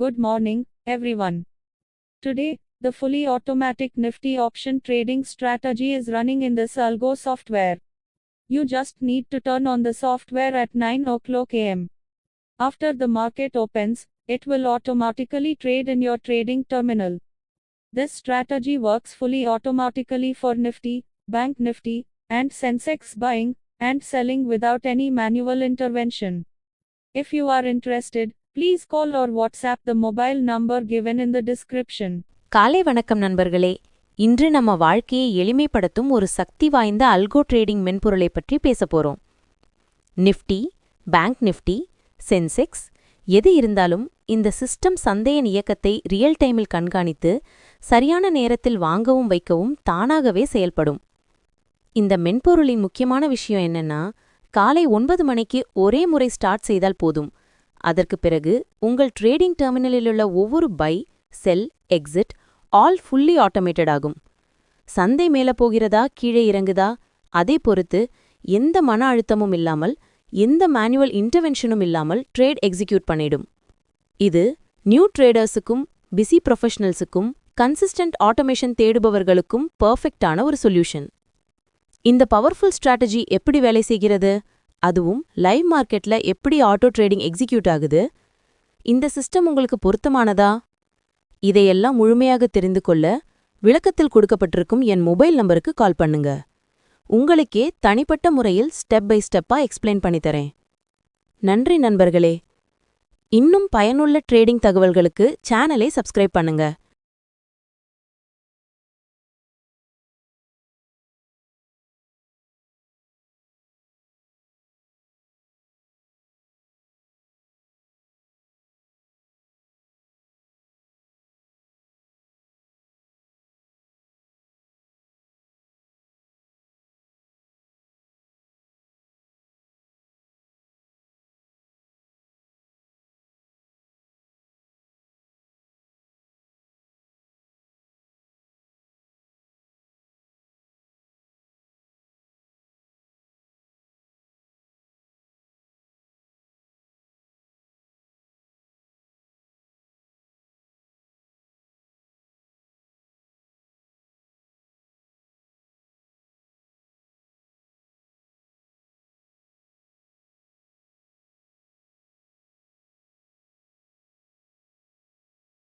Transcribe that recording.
Good morning, everyone. Today, the fully automatic Nifty option trading strategy is running in this Algo software. You just need to turn on the software at 9 o'clock am. After the market opens, it will automatically trade in your trading terminal. This strategy works fully automatically for Nifty, Bank Nifty, and Sensex buying and selling without any manual intervention. If you are interested, please call or WhatsApp the mobile number given in the description. காலை வணக்கம் நண்பர்களே. இன்று நம்ம வாழ்க்கையை எளிமைப்படுத்தும் ஒரு சக்தி வாய்ந்த அல்கோ trading மென்பொருளை பற்றி பேசப் போறோம். நிஃப்டி, பேங்க் நிஃப்டி, சென்செக்ஸ் எது இருந்தாலும் இந்த சிஸ்டம் சந்தையின் இயக்கத்தை ரியல் டைமில் கண்காணித்து சரியான நேரத்தில் வாங்கவும் வைக்கவும் தானாகவே செயல்படும். இந்த மென்பொருளின் முக்கியமான விஷயம் என்னன்னா, காலை 9 மணிக்கு ஒரே முறை ஸ்டார்ட் செய்தால் போதும். அதற்கு பிறகு உங்கள் ட்ரேடிங் டெர்மினலிலுள்ள ஒவ்வொரு buy, sell, exit all fully automated ஆகும். சந்தை மேல போகிறதா கீழே இறங்குதா அதை பொறுத்து எந்த மன அழுத்தமும் இல்லாமல் எந்த மேனுவல் இன்டர்வென்ஷனும் இல்லாமல் ட்ரேட் எக்ஸிக்யூட் பண்ணிடும். இது நியூ ட்ரேடர்ஸுக்கும் பிஸி ப்ரொஃபஷனல்ஸுக்கும் கன்சிஸ்டன்ட் ஆட்டோமேஷன் தேடுபவர்களுக்கும் பர்ஃபெக்டான ஒரு சொல்யூஷன். இந்த பவர்ஃபுல் ஸ்ட்ராட்டஜி எப்படி வேலை செய்கிறது, அதுவும் லைவ் மார்க்கெட்ல எப்படி ஆட்டோ ட்ரேடிங் எக்ஸிக்யூட் ஆகுது, இந்த சிஸ்டம் உங்களுக்கு பொருத்தமானதா? இதையெல்லாம் முழுமையாக தெரிந்து கொள்ள விளக்கத்தில் கொடுக்கப்பட்டிருக்கும் என் மொபைல் நம்பருக்கு கால் பண்ணுங்க. உங்களுக்கே தனிப்பட்ட முறையில் ஸ்டெப் பை ஸ்டெப்பா எக்ஸ்பிளைன் பண்ணித்தரேன். நன்றி நண்பர்களே. இன்னும் பயனுள்ள ட்ரேடிங் தகவல்களுக்கு சேனலை சப்ஸ்கிரைப் பண்ணுங்க.